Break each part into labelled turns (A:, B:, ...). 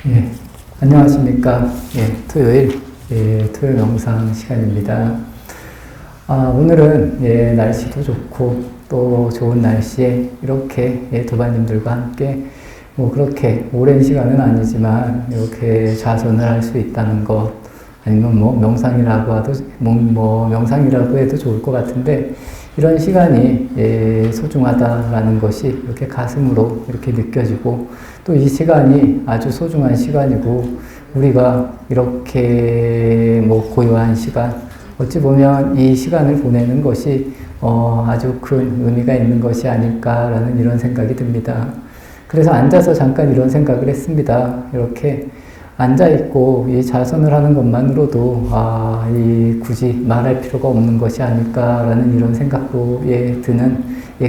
A: 예, 안녕하십니까. 토요일 명상 시간입니다. 오늘은 날씨도 좋고 또 좋은 날씨에 이렇게 도반님들과 함께 뭐 그렇게 오랜 시간은 아니지만 이렇게 좌선을 할 수 있다는 것, 아니면 뭐 명상이라고 해도 좋을 것 같은데, 이런 시간이 소중하다라는 것이 이렇게 가슴으로 이렇게 느껴지고, 또 이 시간이 아주 소중한 시간이고, 우리가 이렇게 뭐 고요한 시간, 어찌 보면 이 시간을 보내는 것이 아주 큰 의미가 있는 것이 아닐까라는 이런 생각이 듭니다. 그래서 앉아서 잠깐 이런 생각을 했습니다. 이렇게 앉아있고 이 자선을 하는 것만으로도 굳이 말할 필요가 없는 것이 아닐까라는 이런 생각도 드는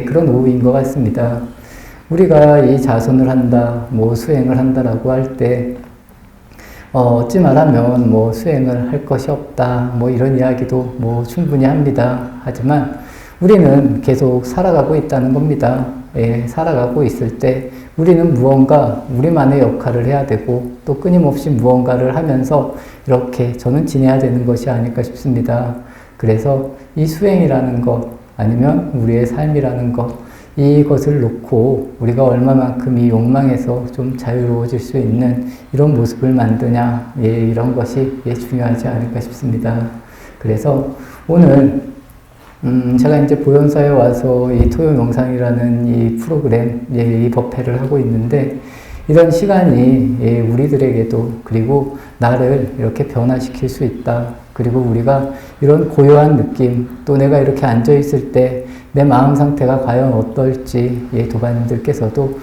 A: 그런 오후인 것 같습니다. 우리가 이 자선을 한다, 뭐 수행을 한다라고 할 때 어찌 말하면 뭐 수행을 할 것이 없다, 뭐 이런 이야기도 뭐 충분히 합니다. 하지만 우리는 계속 살아가고 있다는 겁니다. 살아가고 있을 때 우리는 무언가 우리만의 역할을 해야 되고, 또 끊임없이 무언가를 하면서 이렇게 저는 지내야 되는 것이 아닐까 싶습니다. 그래서 이 수행이라는 것, 아니면 우리의 삶이라는 것, 이것을 놓고 우리가 얼마만큼 이 욕망에서 좀 자유로워질 수 있는 이런 모습을 만드냐, 이런 것이 중요하지 않을까 싶습니다. 그래서 오늘 제가 이제 보현사에 와서 이 토요 명상이라는 이 프로그램, 이 법회를 하고 있는데, 이런 시간이 우리들에게도, 그리고 나를 이렇게 변화시킬 수 있다. 그리고 우리가 이런 고요한 느낌, 또 내가 이렇게 앉아있을 때 내 마음 상태가 과연 어떨지 도반님들께서도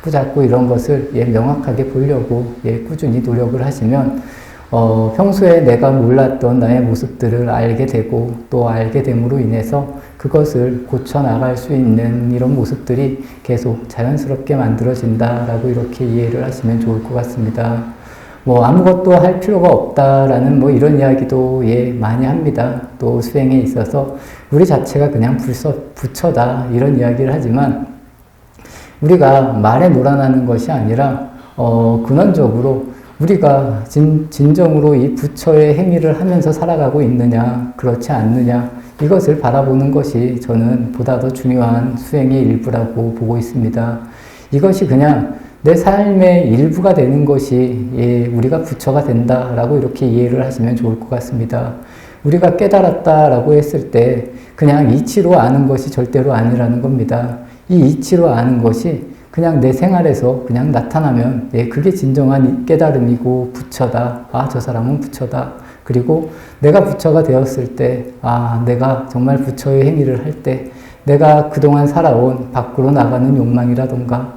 A: 자꾸 이런 것을 명확하게 보려고 꾸준히 노력을 하시면, 평소에 내가 몰랐던 나의 모습들을 알게 되고, 또 알게 됨으로 인해서 그것을 고쳐나갈 수 있는 이런 모습들이 계속 자연스럽게 만들어진다라고 이렇게 이해를 하시면 좋을 것 같습니다. 뭐 아무것도 할 필요가 없다라는 뭐 이런 이야기도 많이 합니다. 또 수행에 있어서 우리 자체가 그냥 부처다, 이런 이야기를 하지만, 우리가 말에 놀아나는 것이 아니라 근원적으로 우리가 진정으로 이 부처의 행위를 하면서 살아가고 있느냐, 그렇지 않느냐, 이것을 바라보는 것이 저는 보다 더 중요한 수행의 일부라고 보고 있습니다. 이것이 그냥 내 삶의 일부가 되는 것이 우리가 부처가 된다라고 이렇게 이해를 하시면 좋을 것 같습니다. 우리가 깨달았다라고 했을 때 그냥 이치로 아는 것이 절대로 아니라는 겁니다. 이 이치로 아는 것이 그냥 내 생활에서 그냥 나타나면 그게 진정한 깨달음이고 부처다. 저 사람은 부처다. 그리고 내가 부처가 되었을 때, 내가 정말 부처의 행위를 할 때, 내가 그동안 살아온 밖으로 나가는 욕망이라던가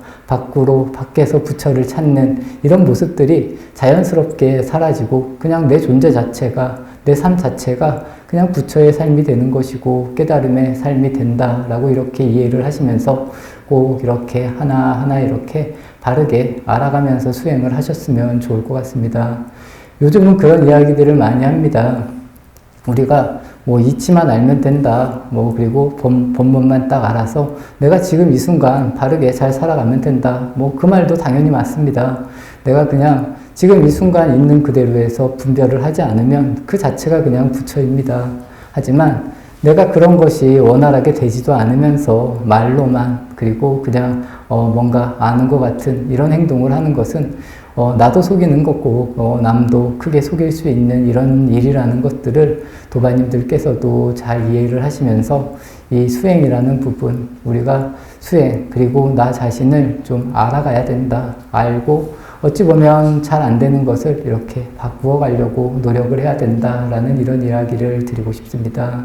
A: 밖에서 부처를 찾는 이런 모습들이 자연스럽게 사라지고, 그냥 내 존재 자체가, 내 삶 자체가 그냥 부처의 삶이 되는 것이고 깨달음의 삶이 된다라고 이렇게 이해를 하시면서 꼭 이렇게 하나하나 이렇게 바르게 알아가면서 수행을 하셨으면 좋을 것 같습니다. 요즘은 그런 이야기들을 많이 합니다. 우리가 뭐 이치만 알면 된다, 뭐 그리고 본문만 딱 알아서 내가 지금 이 순간 바르게 잘 살아가면 된다, 뭐 그 말도 당연히 맞습니다. 내가 그냥 지금 이 순간 있는 그대로에서 분별을 하지 않으면 그 자체가 그냥 부처입니다. 하지만 내가 그런 것이 원활하게 되지도 않으면서 말로만, 그리고 그냥 뭔가 아는 것 같은 이런 행동을 하는 것은 나도 속이는 거고 남도 크게 속일 수 있는 이런 일이라는 것들을 도반님들께서도 잘 이해를 하시면서 이 수행이라는 부분, 우리가 수행, 그리고 나 자신을 좀 알아가야 된다. 알고 어찌 보면 잘 안 되는 것을 이렇게 바꾸어 가려고 노력을 해야 된다라는 이런 이야기를 드리고 싶습니다.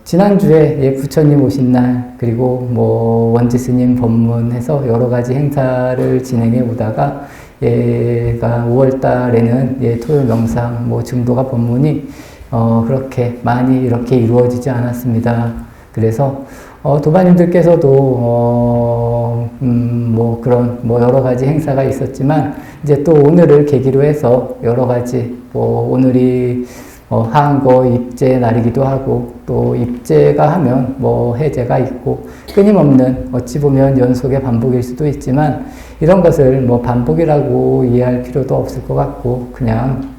A: 지난주에 부처님 오신 날, 그리고 뭐 원지스님 법문해서 여러 가지 행사를 진행해 오다가 5월 달에는 토요 명상 뭐 증도가 법문이 그렇게 많이 이렇게 이루어지지 않았습니다. 그래서 도반님들께서도 뭐 그런 뭐 여러 가지 행사가 있었지만, 이제 또 오늘을 계기로 해서 여러 가지, 뭐 오늘이 한거 입제 날이기도 하고 또 입제가 하면 뭐 해제가 있고 끊임없는 어찌 보면 연속의 반복일 수도 있지만 이런 것을 뭐 반복이라고 이해할 필요도 없을 것 같고 그냥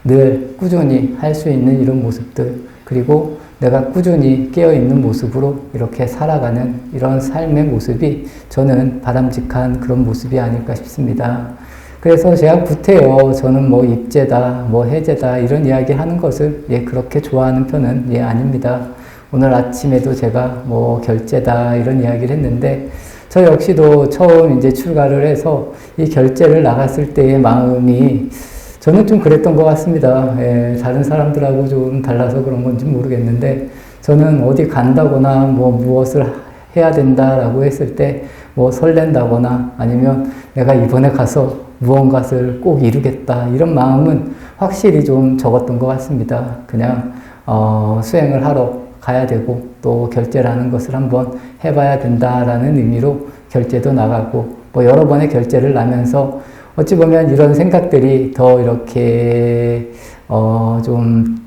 A: 늘 꾸준히 할 수 있는 이런 모습들 그리고 내가 꾸준히 깨어있는 모습으로 이렇게 살아가는 이런 삶의 모습이 저는 바람직한 그런 모습이 아닐까 싶습니다. 그래서 제가 구태여 저는 뭐 입제다, 뭐 해제다 이런 이야기 하는 것을 그렇게 좋아하는 편은 아닙니다. 오늘 아침에도 제가 뭐 결제다 이런 이야기를 했는데 저 역시도 처음 이제 출가를 해서 이 결제를 나갔을 때의 마음이 저는 좀 그랬던 것 같습니다. 다른 사람들하고 좀 달라서 그런 건지 모르겠는데 저는 어디 간다거나 뭐 무엇을 해야 된다라고 했을 때 뭐 설렌다거나 아니면 내가 이번에 가서 무언가를 꼭 이루겠다 이런 마음은 확실히 좀 적었던 것 같습니다. 그냥 수행을 하러 가야 되고 또 결제라는 것을 한번 해봐야 된다라는 의미로 결제도 나가고 뭐 여러 번의 결제를 나면서 어찌 보면 이런 생각들이 더 이렇게 좀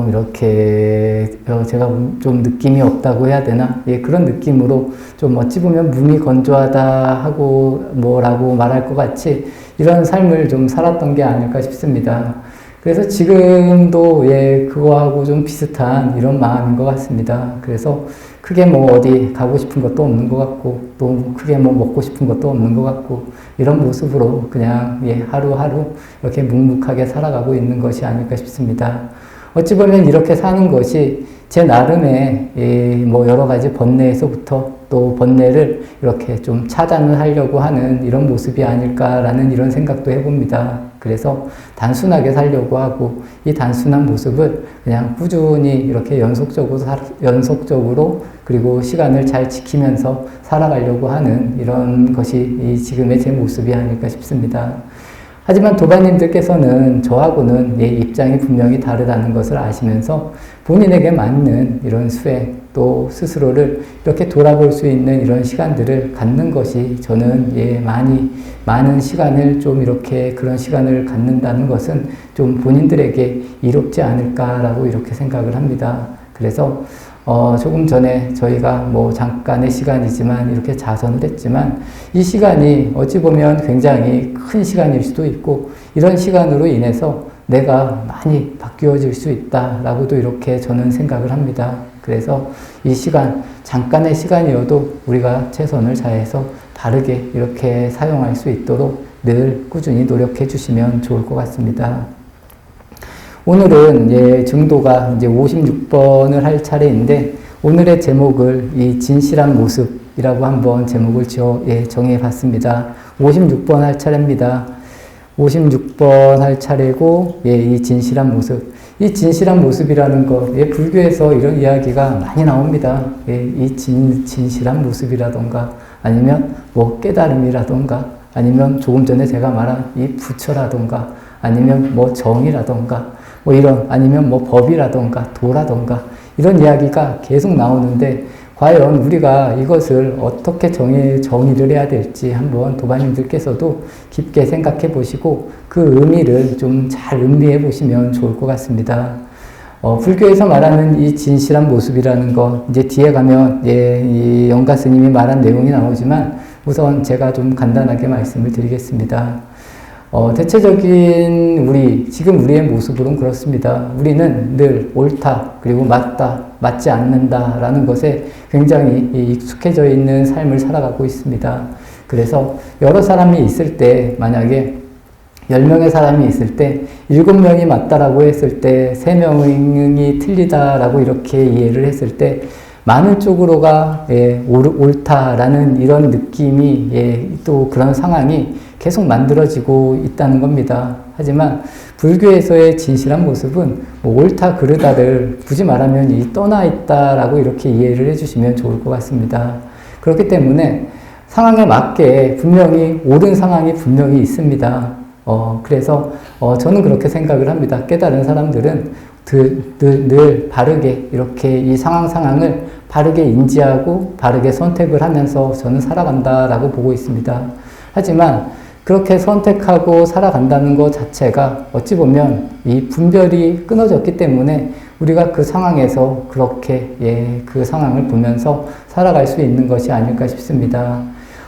A: 이렇게 제가 좀 느낌이 없다고 해야 되나? 그런 느낌으로 좀 어찌 보면 몸이 건조하다 하고 뭐라고 말할 것 같이 이런 삶을 좀 살았던 게 아닐까 싶습니다. 그래서 지금도 그거하고 좀 비슷한 이런 마음인 것 같습니다. 그래서 크게 뭐 어디 가고 싶은 것도 없는 것 같고 또 크게 뭐 먹고 싶은 것도 없는 것 같고 이런 모습으로 그냥 하루하루 이렇게 묵묵하게 살아가고 있는 것이 아닐까 싶습니다. 어찌 보면 이렇게 사는 것이 제 나름의 뭐 여러 가지 번뇌에서부터 또 번뇌를 이렇게 좀 차단을 하려고 하는 이런 모습이 아닐까라는 이런 생각도 해봅니다. 그래서 단순하게 살려고 하고 이 단순한 모습을 그냥 꾸준히 이렇게 연속적으로 그리고 시간을 잘 지키면서 살아가려고 하는 이런 것이 이 지금의 제 모습이 아닐까 싶습니다. 하지만 도반님들께서는 저하고는 입장이 분명히 다르다는 것을 아시면서 본인에게 맞는 이런 수행 또 스스로를 이렇게 돌아볼 수 있는 이런 시간들을 갖는 것이 저는 많은 시간을 좀 이렇게 그런 시간을 갖는다는 것은 좀 본인들에게 이롭지 않을까라고 이렇게 생각을 합니다. 그래서 조금 전에 저희가 뭐 잠깐의 시간이지만 이렇게 자선을 했지만 이 시간이 어찌 보면 굉장히 큰 시간일 수도 있고 이런 시간으로 인해서 내가 많이 바뀌어질 수 있다라고도 이렇게 저는 생각을 합니다. 그래서 이 시간, 잠깐의 시간이어도 우리가 최선을 다해서 바르게 이렇게 사용할 수 있도록 늘 꾸준히 노력해 주시면 좋을 것 같습니다. 오늘은 증도가 이제 56번을 할 차례인데 오늘의 제목을 이 진실한 모습이라고 한번 제목을 정해 봤습니다. 56번 할 차례입니다. 56번 할 차례고 이 진실한 모습. 이 진실한 모습이라는 것, 불교에서 이런 이야기가 많이 나옵니다. 이 진실한 모습이라던가 아니면 뭐 깨달음이라던가 아니면 조금 전에 제가 말한 이 부처라던가 아니면 뭐 정이라던가 뭐 이런 아니면 뭐 법이라던가 도라던가 이런 이야기가 계속 나오는데 과연 우리가 이것을 어떻게 정의를 해야 될지 한번 도반님들께서도 깊게 생각해 보시고 그 의미를 좀 잘 음미해 보시면 좋을 것 같습니다. 불교에서 말하는 이 진실한 모습이라는 거 이제 뒤에 가면 이 영가 스님이 말한 내용이 나오지만 우선 제가 좀 간단하게 말씀을 드리겠습니다. 대체적인 지금 우리의 모습으로는 그렇습니다. 우리는 늘 옳다, 그리고 맞다, 맞지 않는다라는 것에 굉장히 익숙해져 있는 삶을 살아가고 있습니다. 그래서 여러 사람이 있을 때, 만약에 10명의 사람이 있을 때 7명이 맞다라고 했을 때 3명이 틀리다라고 이렇게 이해를 했을 때 많은 쪽으로가 옳다라는 이런 느낌이 또 그런 상황이 계속 만들어지고 있다는 겁니다. 하지만 불교에서의 진실한 모습은 뭐 옳다 그르다를 굳이 말하면 떠나 있다라고 이렇게 이해를 해주시면 좋을 것 같습니다. 그렇기 때문에 상황에 맞게 분명히 옳은 상황이 분명히 있습니다. 그래서 저는 그렇게 생각을 합니다. 깨달은 사람들은 늘 바르게 이렇게 이 상황을 바르게 인지하고 바르게 선택을 하면서 저는 살아간다라고 보고 있습니다. 하지만 그렇게 선택하고 살아간다는 것 자체가 어찌 보면 이 분별이 끊어졌기 때문에 우리가 그 상황에서 그렇게 그 상황을 보면서 살아갈 수 있는 것이 아닐까 싶습니다.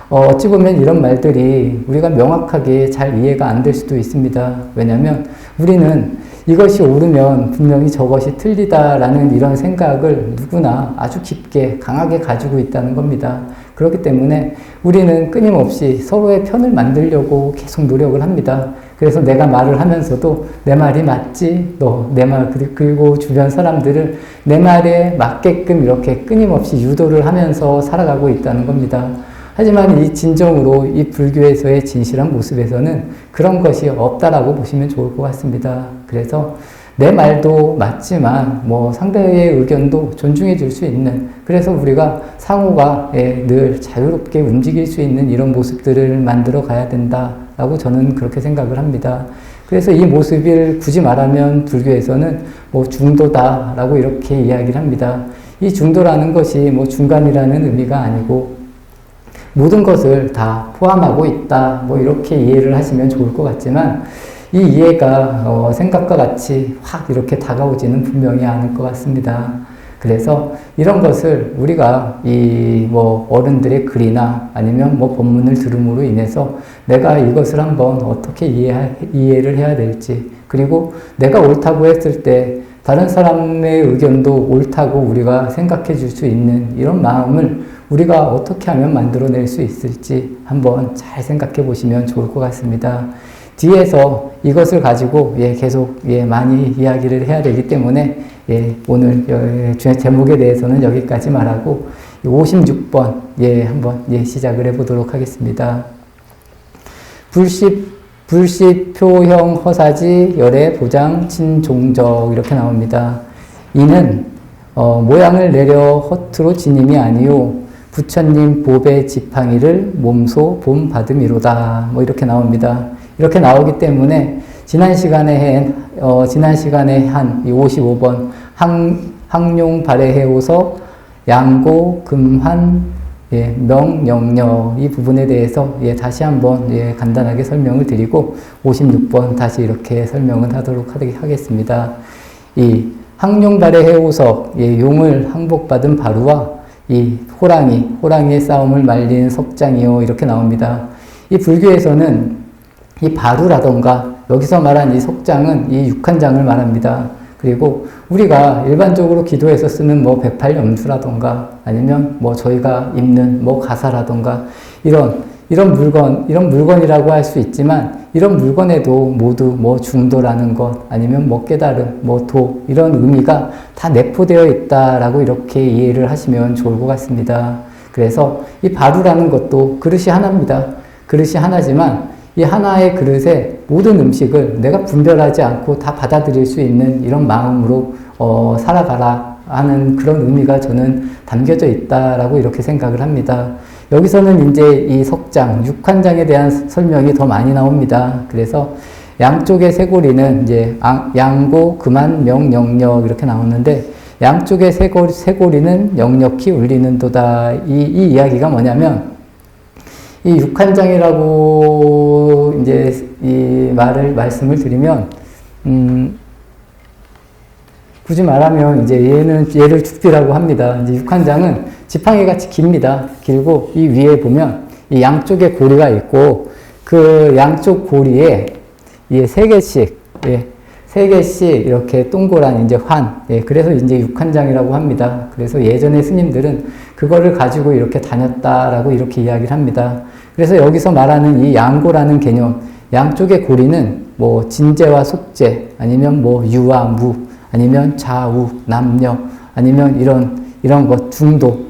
A: 어찌 보면 이런 말들이 우리가 명확하게 잘 이해가 안 될 수도 있습니다. 왜냐하면 우리는 이것이 옳으면 분명히 저것이 틀리다라는 이런 생각을 누구나 아주 깊게 강하게 가지고 있다는 겁니다. 그렇기 때문에 우리는 끊임없이 서로의 편을 만들려고 계속 노력을 합니다. 그래서 내가 말을 하면서도 내 말이 맞지? 너 내 말, 그리고 주변 사람들을 내 말에 맞게끔 이렇게 끊임없이 유도를 하면서 살아가고 있다는 겁니다. 하지만 이 진정으로 이 불교에서의 진실한 모습에서는 그런 것이 없다라고 보시면 좋을 것 같습니다. 그래서 내 말도 맞지만 상대의 의견도 존중해 줄 수 있는, 그래서 우리가 상호가 늘 자유롭게 움직일 수 있는 이런 모습들을 만들어 가야 된다라고 저는 그렇게 생각을 합니다. 그래서 이 모습을 굳이 말하면 불교에서는 중도다라고 이렇게 이야기를 합니다. 이 중도라는 것이 중간이라는 의미가 아니고 모든 것을 다 포함하고 있다, 이렇게 이해를 하시면 좋을 것 같지만 이 이해가 생각과 같이 확 이렇게 다가오지는 분명히 않을 것 같습니다. 그래서 이런 것을 우리가 이 어른들의 글이나 아니면 본문을 들음으로 인해서 내가 이것을 한번 어떻게 이해를 해야 될지, 그리고 내가 옳다고 했을 때 다른 사람의 의견도 옳다고 우리가 생각해 줄 수 있는 이런 마음을 우리가 어떻게 하면 만들어낼 수 있을지 한번 잘 생각해 보시면 좋을 것 같습니다. 뒤에서 이것을 가지고 계속 많이 이야기를 해야 되기 때문에 오늘 제목에 대해서는 여기까지 말하고 56번 한번 시작을 해보도록 하겠습니다. 불시표형 허사지 열애 보장 친종적 이렇게 나옵니다. 이는 모양을 내려 허투루 지님이 아니요 부처님 보배 지팡이를 몸소 본받음이로다 이렇게 나옵니다. 이렇게 나오기 때문에 지난 시간에 한 55번 항용 발해해오서 양고 금환 명령력 이 부분에 대해서 다시 한번 간단하게 설명을 드리고 56번 다시 이렇게 설명을 하도록 하겠습니다. 이 항용 발해해오서 용을 항복받은 바루와 이 호랑이의 싸움을 말리는 석장이요 이렇게 나옵니다. 이 불교에서는 이 바루라던가 여기서 말한 이 석장은 이 육한장을 말합니다. 그리고 우리가 일반적으로 기도에서 쓰는 108염수라던가 아니면 저희가 입는 가사라던가 이런 물건이라고 할 수 있지만 이런 물건에도 모두 중도라는 것 아니면 깨달음, 도 이런 의미가 다 내포되어 있다라고 이렇게 이해를 하시면 좋을 것 같습니다. 그래서 이 바루라는 것도 그릇이 하나입니다. 그릇이 하나지만 이 하나의 그릇에 모든 음식을 내가 분별하지 않고 다 받아들일 수 있는 이런 마음으로 살아가라 하는 그런 의미가 저는 담겨져 있다라고 이렇게 생각을 합니다. 여기서는 이제 이 석장, 육한장에 대한 설명이 더 많이 나옵니다. 그래서 양쪽의 쇠고리는 이제 양고, 금한, 명, 영력 이렇게 나오는데 양쪽의 쇠고리는 역력히 울리는도다. 이 이야기가 뭐냐면 이 육한장이라고 이제 이 말씀을 드리면 굳이 말하면 이제 얘를 죽비라고 합니다. 이제 육한장은 지팡이 같이 깁니다. 길고 이 위에 보면 이 양쪽에 고리가 있고 그 양쪽 고리에 세 개씩 이렇게 동그란 이제 환. 그래서 이제 육한장이라고 합니다. 그래서 예전에 스님들은 그거를 가지고 이렇게 다녔다라고 이렇게 이야기를 합니다. 그래서 여기서 말하는 이 양고라는 개념, 양쪽의 고리는 진재와 속재, 아니면 유와 무, 아니면 좌우, 남녀, 아니면 이런 것, 중도,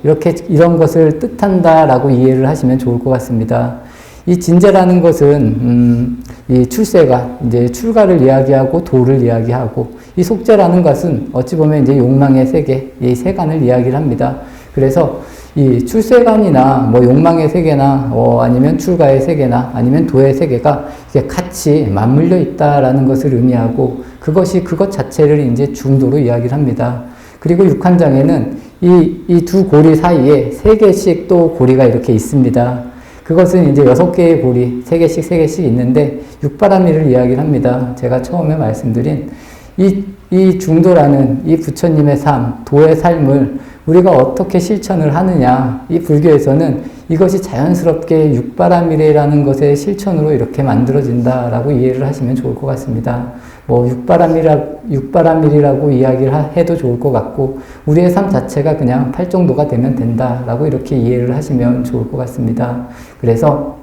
A: 이런 것을 뜻한다라고 이해를 하시면 좋을 것 같습니다. 이 진재라는 것은, 이 출세가, 이제 출가를 이야기하고 도를 이야기하고, 이 속재라는 것은 어찌 보면 이제 욕망의 세계, 이 세간을 이야기를 합니다. 그래서 이 출세관이나 욕망의 세계나 아니면 출가의 세계나 아니면 도의 세계가 이게 같이 맞물려 있다라는 것을 의미하고 그것 자체를 이제 중도로 이야기를 합니다. 그리고 육한장에는 이 두 고리 사이에 세 개씩 또 고리가 이렇게 있습니다. 그것은 이제 6개의 보리, 3개씩 있는데 육바라밀을 이야기를 합니다. 제가 처음에 말씀드린 이 중도라는 이 부처님의 삶, 도의 삶을 우리가 어떻게 실천을 하느냐. 이 불교에서는 이것이 자연스럽게 육바라밀이라는 것의 실천으로 이렇게 만들어진다라고 이해를 하시면 좋을 것 같습니다. 뭐 육바라밀이라고 이야기를 해도 좋을 것 같고 우리의 삶 자체가 그냥 팔정도가 되면 된다라고 이렇게 이해를 하시면 좋을 것 같습니다. 그래서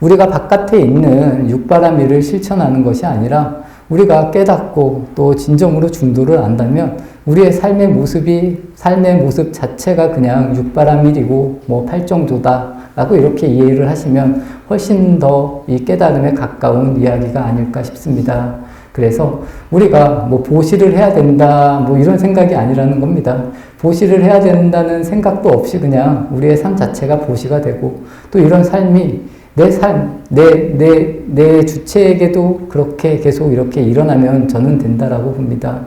A: 우리가 바깥에 있는 육바라밀을 실천하는 것이 아니라 우리가 깨닫고 또 진정으로 중도를 안다면 우리의 삶의 모습 자체가 그냥 육바라밀이고 뭐 팔정도다라고 이렇게 이해를 하시면 훨씬 더 이 깨달음에 가까운 이야기가 아닐까 싶습니다. 그래서 우리가 뭐 보시를 해야 된다 뭐 이런 생각이 아니라는 겁니다. 보시를 해야 된다는 생각도 없이 그냥 우리의 삶 자체가 보시가 되고 또 이런 삶이 내 삶, 내 주체에게도 그렇게 계속 이렇게 일어나면 저는 된다라고 봅니다.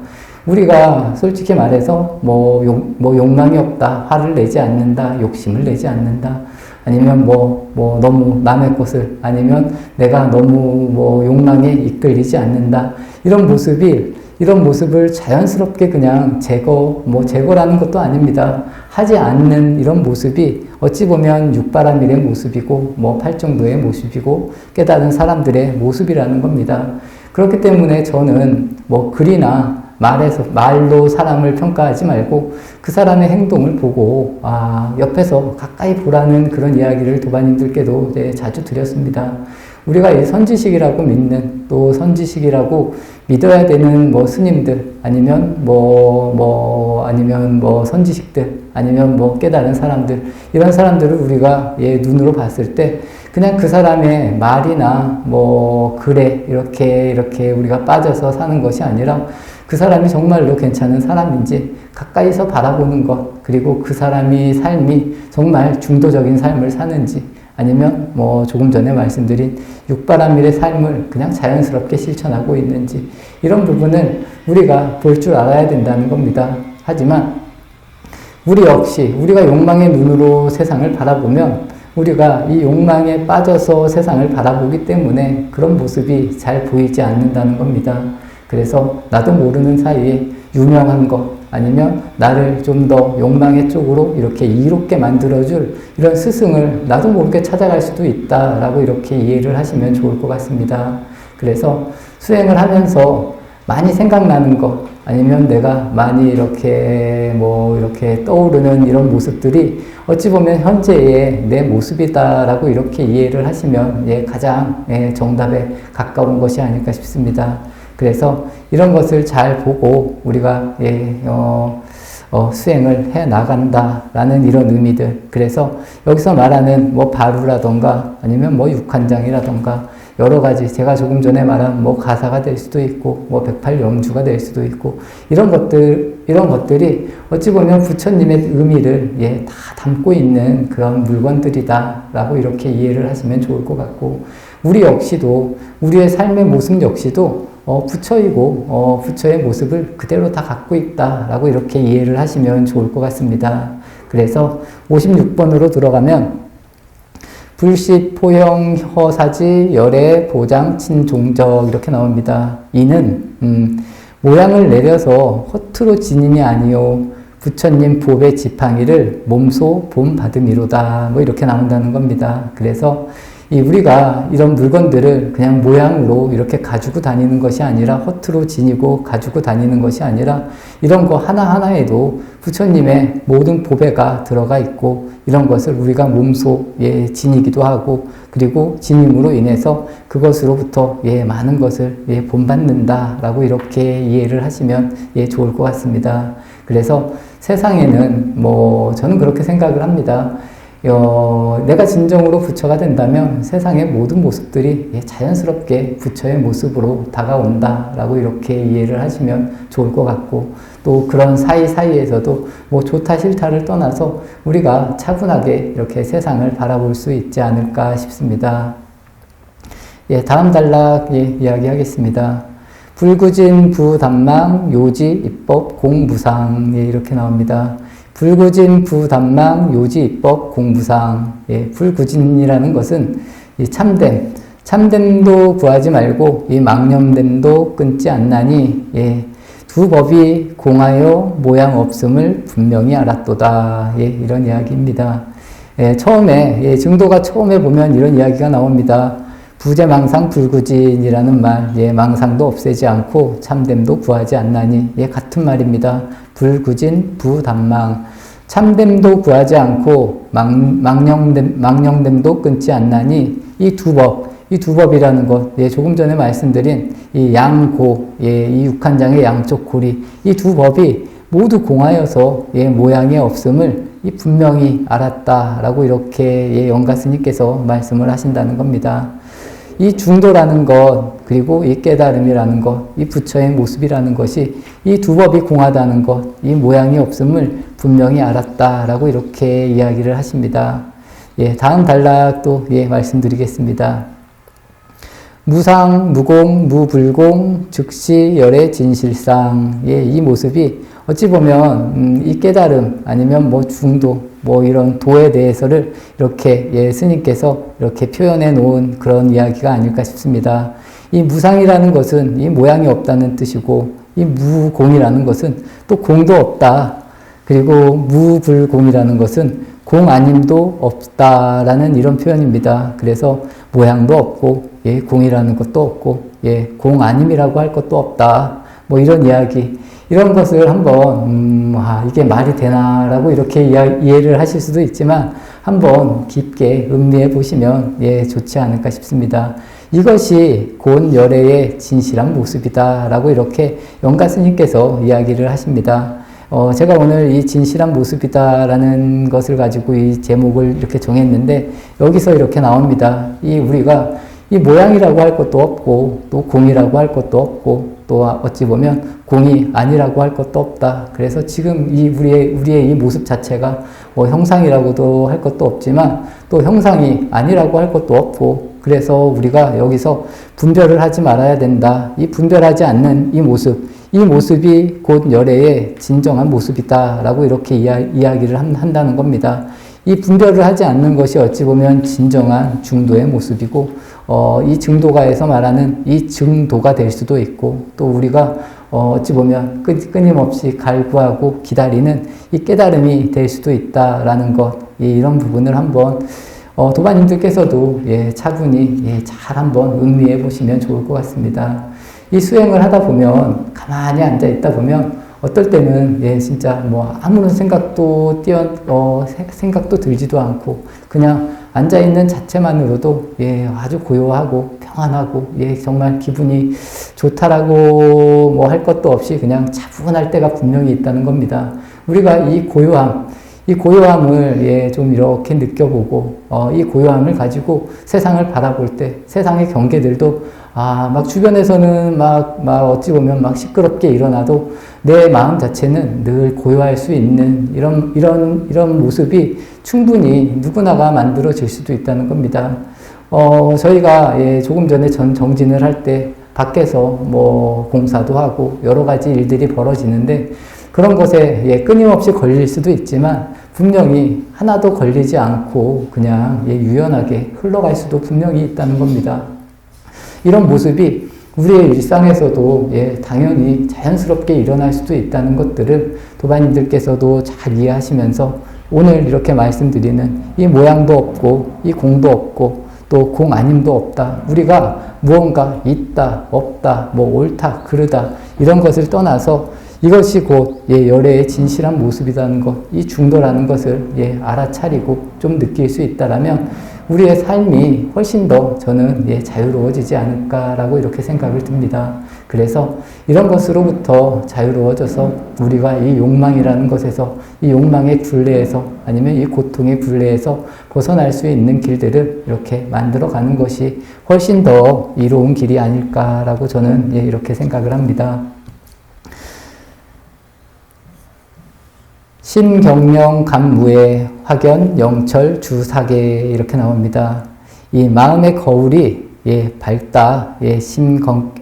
A: 우리가 솔직히 말해서 뭐 욕망이 없다, 화를 내지 않는다, 욕심을 내지 않는다, 아니면 너무 남의 것을, 아니면 내가 너무 욕망에 이끌리지 않는다. 이런 모습을 자연스럽게 그냥 제거라는 것도 아닙니다. 하지 않는 이런 모습이 어찌 보면 육바라밀의 모습이고, 팔정도의 모습이고, 깨달은 사람들의 모습이라는 겁니다. 그렇기 때문에 저는 글이나 말로 사람을 평가하지 말고 그 사람의 행동을 보고, 옆에서 가까이 보라는 그런 이야기를 도반님들께도 자주 드렸습니다. 우리가 이 선지식이라고 믿는, 또 선지식이라고 믿어야 되는 스님들, 아니면 선지식들, 아니면 깨달은 사람들, 이런 사람들을 우리가 눈으로 봤을 때, 그냥 그 사람의 말이나 글에 이렇게 우리가 빠져서 사는 것이 아니라 그 사람이 정말로 괜찮은 사람인지 가까이서 바라보는 것, 그리고 그 사람이 삶이 정말 중도적인 삶을 사는지, 아니면 조금 전에 말씀드린 육바라밀의 삶을 그냥 자연스럽게 실천하고 있는지, 이런 부분을 우리가 볼 줄 알아야 된다는 겁니다. 하지만 우리 역시 우리가 욕망의 눈으로 세상을 바라보면 우리가 이 욕망에 빠져서 세상을 바라보기 때문에 그런 모습이 잘 보이지 않는다는 겁니다. 그래서 나도 모르는 사이에 유명한 것, 아니면 나를 좀 더 욕망의 쪽으로 이렇게 이롭게 만들어줄 이런 스승을 나도 모르게 찾아갈 수도 있다라고 이렇게 이해를 하시면 좋을 것 같습니다. 그래서 수행을 하면서 많이 생각나는 것, 아니면 내가 많이 이렇게 떠오르는 이런 모습들이 어찌 보면 현재의 내 모습이다라고 이렇게 이해를 하시면 가장 정답에 가까운 것이 아닐까 싶습니다. 그래서 이런 것을 잘 보고 우리가 수행을 해 나간다라는 이런 의미들. 그래서 여기서 말하는 바루라던가 아니면 육한장이라던가 여러 가지, 제가 조금 전에 말한 가사가 될 수도 있고 108영주가 될 수도 있고 이런 것들이 어찌 보면 부처님의 의미를 다 담고 있는 그런 물건들이다라고 이렇게 이해를 하시면 좋을 것 같고, 우리 역시도 우리의 삶의 모습 역시도 부처이고 부처의 모습을 그대로 다 갖고 있다라고 이렇게 이해를 하시면 좋을 것 같습니다. 그래서 56번으로 들어가면 불식, 포형, 허사지, 열애, 보장, 친종적 이렇게 나옵니다. 이는 모양을 내려서 허투루 지님이 아니요 부처님 법의 지팡이를 몸소 본받음이로다 이렇게 나온다는 겁니다. 그래서 우리가 이런 물건들을 그냥 모양으로 이렇게 가지고 다니는 것이 아니라, 허투루 지니고 가지고 다니는 것이 아니라, 이런 거 하나하나에도 부처님의 모든 보배가 들어가 있고, 이런 것을 우리가 몸소 지니기도 하고, 그리고 지님으로 인해서 그것으로부터 많은 것을 본받는다라고 이렇게 이해를 하시면 좋을 것 같습니다. 그래서 세상에는 저는 그렇게 생각을 합니다. 내가 진정으로 부처가 된다면 세상의 모든 모습들이 자연스럽게 부처의 모습으로 다가온다라고 이렇게 이해를 하시면 좋을 것 같고, 또 그런 사이사이에서도 좋다 싫다를 떠나서 우리가 차분하게 이렇게 세상을 바라볼 수 있지 않을까 싶습니다. 다음 단락 이야기하겠습니다. 불구진 부담망 요지 입법 공무상 이렇게 나옵니다. 불구진 부단망 요지입법 공부상. 예, 불구진이라는 것은 이 참됨, 참됨도 구하지 말고 이 망념됨도 끊지 않나니 예, 두 법이 공하여 모양 없음을 분명히 알았도다. 예, 이런 이야기입니다. 예, 처음에 예, 증도가 처음에 보면 이런 이야기가 나옵니다. 부재망상 불구진이라는 말, 예, 망상도 없애지 않고 참됨도 구하지 않나니 예, 같은 말입니다. 불구진 부단망, 참됨도 구하지 않고 망령됨도 끊지 않나니 이 두 법, 이 두 법이라는 것, 예, 조금 전에 말씀드린 이 양고, 예, 이 육한장의 양쪽 고리, 이 두 법이 모두 공하여서 예, 모양이 없음을 이 분명히 알았다라고 이렇게 예, 영가스님께서 말씀을 하신다는 겁니다. 이 중도라는 것, 그리고 이 깨달음이라는 것, 이 부처의 모습이라는 것이 이 두 법이 공하다는 것, 이 모양이 없음을 분명히 알았다라고 이렇게 이야기를 하십니다. 예, 다음 단락도 예, 말씀드리겠습니다. 무상, 무공, 무불공, 즉시 열의 진실상. 예, 이 모습이 어찌 보면 이 깨달음 아니면 뭐 중도 뭐 이런 도에 대해서를 이렇게 예, 스님께서 이렇게 표현해 놓은 그런 이야기가 아닐까 싶습니다. 이 무상이라는 것은 이 모양이 없다는 뜻이고 이 무공이라는 것은 또 공도 없다. 그리고 무불공이라는 것은 공 아님도 없다라는 이런 표현입니다. 그래서 모양도 없고 예, 공이라는 것도 없고 예, 공 아님이라고 할 것도 없다. 뭐 이런 이야기, 이런 것을 한번 이게 말이 되나라고 이렇게 이해를 하실 수도 있지만 한번 깊게 음미해 보시면 예, 좋지 않을까 싶습니다. 이것이 곧 열애의 진실한 모습이다라고 이렇게 영가스님께서 이야기를 하십니다. 제가 오늘 이 진실한 모습이다라는 것을 가지고 이 제목을 이렇게 정했는데 여기서 이렇게 나옵니다. 우리가 이 모양이라고 할 것도 없고 또 공이라고 할 것도 없고 또 어찌 보면 공이 아니라고 할 것도 없다. 그래서 지금 우리의 이 모습 자체가 뭐 형상이라고도 할 것도 없지만 또 형상이 아니라고 할 것도 없고, 그래서 우리가 여기서 분별을 하지 말아야 된다. 이 분별하지 않는 이 모습이 곧 열애의 진정한 모습이다라고 이렇게 이야기를 한다는 겁니다. 이 분별을 하지 않는 것이 어찌 보면 진정한 중도의 모습이고, 이 증도가에서 말하는 이 증도가 될 수도 있고, 또 우리가 어찌 보면 끊임없이 갈구하고 기다리는 이 깨달음이 될 수도 있다라는 것, 이런 부분을 한번 도반님들께서도 차분히 잘 한번 음미해 보시면 좋을 것 같습니다. 이 수행을 하다 보면, 가만히 앉아 있다 보면 어떨 때는 진짜 뭐 아무런 생각도 생각도 들지도 않고 그냥 앉아 있는 자체만으로도 아주 고요하고 평안하고 정말 기분이 좋다라고 뭐 할 것도 없이 그냥 차분할 때가 분명히 있다는 겁니다. 우리가 이 고요함을 좀 이렇게 느껴보고 이 고요함을 가지고 세상을 바라볼 때 세상의 경계들도 막 주변에서는 막 어찌 보면 막 시끄럽게 일어나도 내 마음 자체는 늘 고요할 수 있는 이런 모습이 충분히 누구나가 만들어질 수도 있다는 겁니다. 저희가 조금 전에 정진을 할 때 밖에서 뭐 공사도 하고 여러 가지 일들이 벌어지는데 그런 것에 끊임없이 걸릴 수도 있지만 분명히 하나도 걸리지 않고 그냥 유연하게 흘러갈 수도 분명히 있다는 겁니다. 이런 모습이 우리의 일상에서도 당연히 자연스럽게 일어날 수도 있다는 것들을 도반님들께서도 잘 이해하시면서 오늘 이렇게 말씀드리는 이 모양도 없고 이 공도 없고 또 공 아님도 없다. 우리가 무언가 있다, 없다, 뭐 옳다, 그르다 이런 것을 떠나서 이것이 곧 열애의 진실한 모습이라는 것, 이 중도라는 것을 알아차리고 좀 느낄 수 있다라면 우리의 삶이 훨씬 더 저는 자유로워지지 않을까라고 이렇게 생각을 듭니다. 그래서 이런 것으로부터 자유로워져서 우리가 이 욕망이라는 것에서, 이 욕망의 굴레에서 아니면 이 고통의 굴레에서 벗어날 수 있는 길들을 이렇게 만들어가는 것이 훨씬 더 이로운 길이 아닐까라고 저는 이렇게 생각을 합니다. 신경령 감무의 확연 영철 주사계 이렇게 나옵니다. 이 마음의 거울이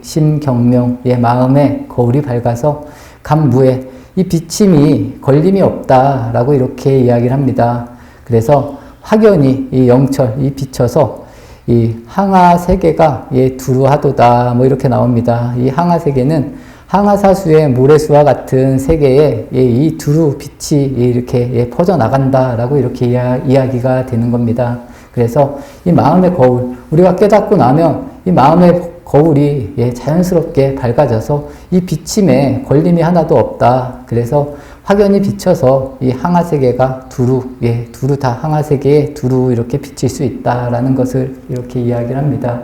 A: 신경명 마음의 거울이 밝아서 감무의 이 비침이 걸림이 없다라고 이렇게 이야기를 합니다. 그래서 확연히 이 영철, 이 비쳐서 이 항하 세계가 예 두루하도다 뭐 이렇게 나옵니다. 이 항하 세계는 항하사수의 모래수와 같은 세계에 예, 이 두루 빛이 이렇게 예, 퍼져 나간다라고 이렇게 이야기가 되는 겁니다. 그래서 이 마음의 거울, 우리가 깨닫고 나면 이 마음의 거울이 예, 자연스럽게 밝아져서 이 비침에 걸림이 하나도 없다. 그래서 확연히 비쳐서 이 항하세계가 두루 다 항하세계에 두루 이렇게 비칠 수 있다라는 것을 이렇게 이야기를 합니다.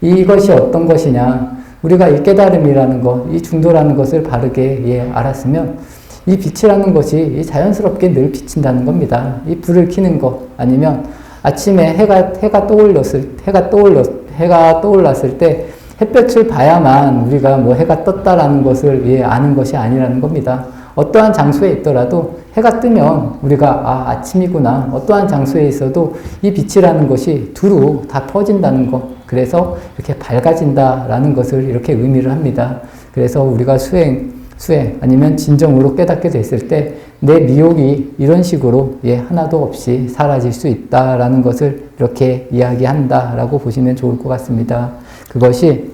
A: 이것이 어떤 것이냐? 우리가 이 깨달음이라는 것, 이 중도라는 것을 바르게 예, 알았으면 이 빛이라는 것이 자연스럽게 늘 비친다는 겁니다. 이 불을 켜는 것 아니면 아침에 해가 떠올랐을 때 햇볕을 봐야만 우리가 뭐 해가 떴다라는 것을 예, 아는 것이 아니라는 겁니다. 어떠한 장소에 있더라도 해가 뜨면 우리가 아침이구나. 어떠한 장소에 있어도 이 빛이라는 것이 두루 다 퍼진다는 것. 그래서 이렇게 밝아진다라는 것을 이렇게 의미를 합니다. 그래서 우리가 수행 아니면 진정으로 깨닫게 됐을 때 내 미혹이 이런 식으로 예, 하나도 없이 사라질 수 있다라는 것을 이렇게 이야기한다라고 보시면 좋을 것 같습니다. 그것이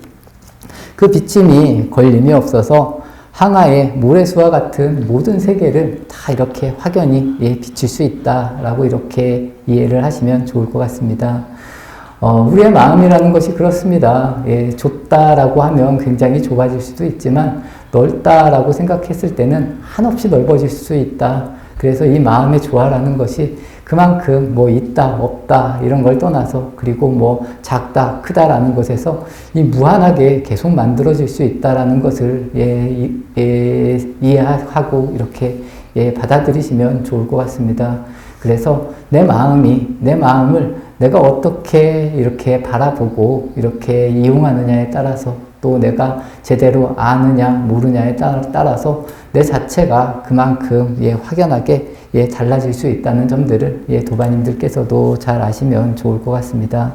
A: 그 비침이 걸림이 없어서 항하의 모래수와 같은 모든 세계를 다 이렇게 확연히 예, 비칠 수 있다라고 이렇게 이해를 하시면 좋을 것 같습니다. 우리의 마음이라는 것이 그렇습니다. 예, 좁다라고 하면 굉장히 좁아질 수도 있지만 넓다라고 생각했을 때는 한없이 넓어질 수 있다. 그래서 이 마음의 조화라는 것이 그만큼 뭐 있다, 없다 이런 걸 떠나서 그리고 뭐 작다, 크다라는 것에서 이 무한하게 계속 만들어질 수 있다라는 것을 이해하고 이렇게 받아들이시면 좋을 것 같습니다. 그래서 내 마음을 내가 어떻게 이렇게 바라보고 이렇게 이용하느냐에 따라서 또 내가 제대로 아느냐 모르냐에 따라서 내 자체가 그만큼 확연하게 달라질 수 있다는 점들을 도반님들께서도 잘 아시면 좋을 것 같습니다.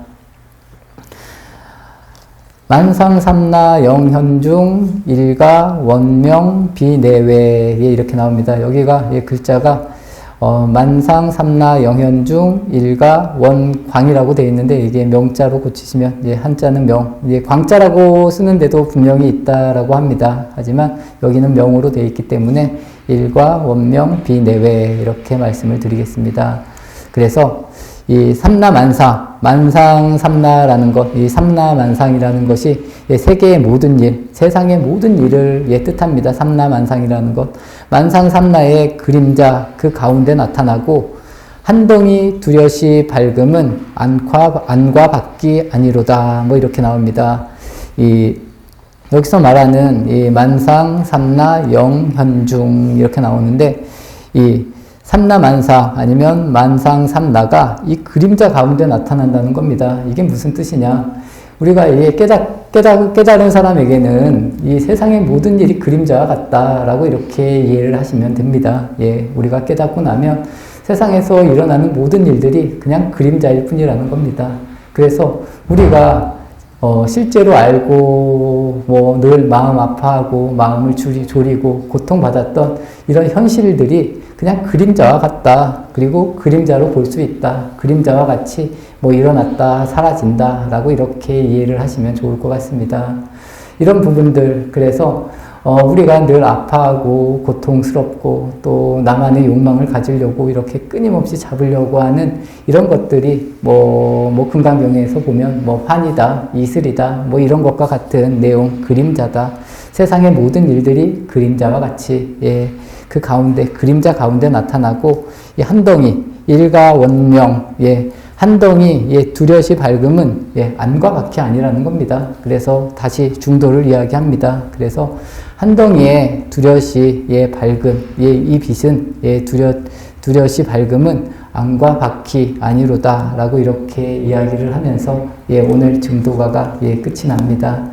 A: 만상삼나 영현중 일가 원명 비내외 이렇게 나옵니다. 여기가 글자가 만상삼나 영현중 일가 원광이라고 되어 있는데 이게 명자로 고치시면 한자는 명, 광자라고 쓰는데도 분명히 있다라고 합니다. 하지만 여기는 명으로 되어 있기 때문에 일과 원명 비내외 이렇게 말씀을 드리겠습니다. 그래서 이 삼나만상, 만상삼나라는 것, 이 삼나만상이라는 것이 세계의 모든 일, 세상의 모든 일을 뜻합니다. 삼나만상이라는 것. 만상삼나의 그림자 그 가운데 나타나고 한덩이 두려시 밝음은 안과 밖이 아니로다. 뭐 이렇게 나옵니다. 여기서 말하는 이 만상삼나 영현중 이렇게 나오는데 이 삼나만상 아니면 만상삼나가 이 그림자 가운데 나타난다는 겁니다. 이게 무슨 뜻이냐? 우리가 깨달은 사람에게는 이 세상의 모든 일이 그림자와 같다라고 이렇게 이해를 하시면 됩니다. 우리가 깨닫고 나면 세상에서 일어나는 모든 일들이 그냥 그림자일 뿐이라는 겁니다. 그래서 우리가 실제로 알고 늘 마음 아파하고 마음을 졸이고 고통받았던 이런 현실들이 그냥 그림자와 같다. 그리고 그림자로 볼 수 있다. 그림자와 같이 일어났다 사라진다 라고 이렇게 이해를 하시면 좋을 것 같습니다. 이런 부분들 그래서 우리가 늘 아파하고 고통스럽고 또 나만의 욕망을 가지려고 이렇게 끊임없이 잡으려고 하는 이런 것들이 금강경에서 보면 환이다, 이슬이다, 이런 것과 같은 내용, 그림자다. 세상의 모든 일들이 그림자와 같이 그 가운데 그림자 가운데 나타나고 이 한덩이 일가 원명 한덩이 두려시 밝음은 안과 밖이 아니라는 겁니다. 그래서 다시 중도를 이야기합니다. 그래서 한덩이의 두려시 밝음 이 빛은 두려시 밝음은 안과 밖이 아니로다 라고 이렇게 이야기를 하면서 오늘 증도가가 끝이 납니다.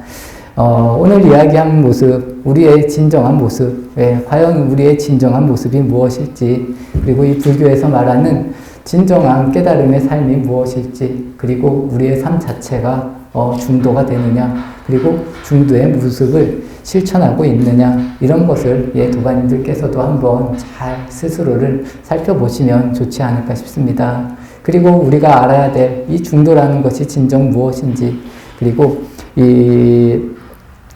A: 오늘 이야기한 모습, 우리의 진정한 모습, 과연 우리의 진정한 모습이 무엇일지, 그리고 이 불교에서 말하는 진정한 깨달음의 삶이 무엇일지, 그리고 우리의 삶 자체가 중도가 되느냐, 그리고 중도의 모습을 실천하고 있느냐, 이런 것을 도반님들께서도 한번 잘 스스로를 살펴보시면 좋지 않을까 싶습니다. 그리고 우리가 알아야 될 이 중도라는 것이 진정 무엇인지, 그리고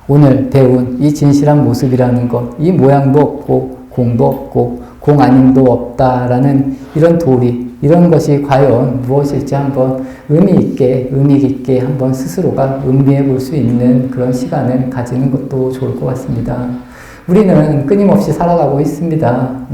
A: 오늘 배운 이 진실한 모습이라는 것, 이 모양도 없고 공도 없고 공 아님도 없다라는 이런 도리, 이런 것이 과연 무엇일지 한번 의미 깊게 한번 스스로가 음미해 볼 수 있는 그런 시간을 가지는 것도 좋을 것 같습니다. 우리는 끊임없이 살아가고 있습니다.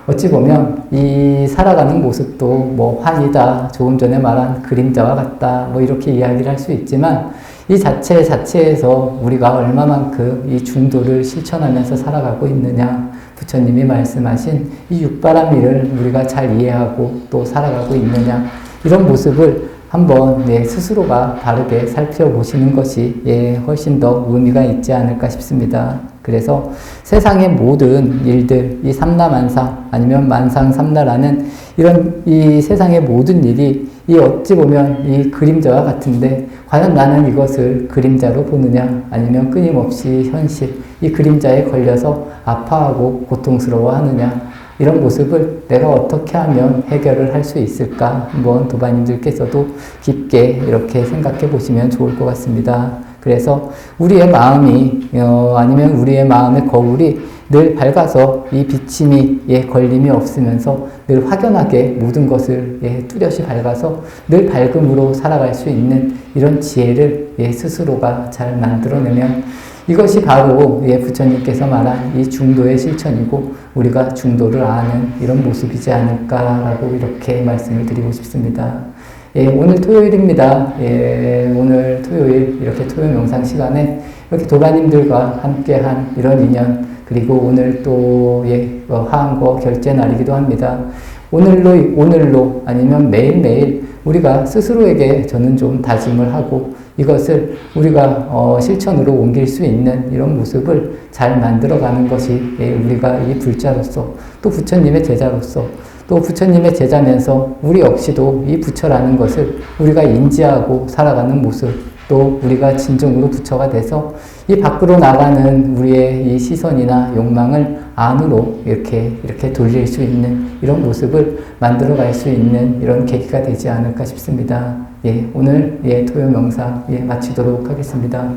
A: 어찌 보면 이 살아가는 모습도 환이다, 조금 전에 말한 그림자와 같다, 이렇게 이야기를 할 수 있지만, 이 자체에서 우리가 얼마만큼 이 중도를 실천하면서 살아가고 있느냐, 부처님이 말씀하신 이 육바라밀을 우리가 잘 이해하고 또 살아가고 있느냐, 이런 모습을 한번 스스로가 바르게 살펴보시는 것이 훨씬 더 의미가 있지 않을까 싶습니다. 그래서 세상의 모든 일들, 이 삼라만상 아니면 만상삼라라는 이런 이 세상의 모든 일이 어찌 보면 이 그림자와 같은데, 과연 나는 이것을 그림자로 보느냐, 아니면 끊임없이 현실, 이 그림자에 걸려서 아파하고 고통스러워하느냐, 이런 모습을 내가 어떻게 하면 해결을 할 수 있을까, 한번 도반님들께서도 깊게 이렇게 생각해 보시면 좋을 것 같습니다. 그래서 우리의 마음이 아니면 우리의 마음의 거울이 늘 밝아서 이 비침이 걸림이 없으면서 늘 확연하게 모든 것을 뚜렷이 밝아서 늘 밝음으로 살아갈 수 있는 이런 지혜를 스스로가 잘 만들어내면, 이것이 바로 부처님께서 말한 이 중도의 실천이고 우리가 중도를 아는 이런 모습이지 않을까라고 이렇게 말씀을 드리고 싶습니다. 오늘 토요일입니다. 오늘 토요일 이렇게 토요 명상 시간에 이렇게 도반님들과 함께한 이런 인연, 그리고 오늘 또 화한거 결제 날이기도 합니다. 오늘로 아니면 매일매일 우리가 스스로에게 저는 좀 다짐을 하고 이것을 우리가 실천으로 옮길 수 있는 이런 모습을 잘 만들어가는 것이 우리가 이 불자로서, 또 부처님의 제자로서, 또 부처님의 제자면서 우리 역시도 이 부처라는 것을 우리가 인지하고 살아가는 모습, 또 우리가 진정으로 부처가 돼서 이 밖으로 나가는 우리의 이 시선이나 욕망을 안으로 이렇게 돌릴 수 있는 이런 모습을 만들어갈 수 있는 이런 계기가 되지 않을까 싶습니다. 오늘 토요 명상 마치도록 하겠습니다.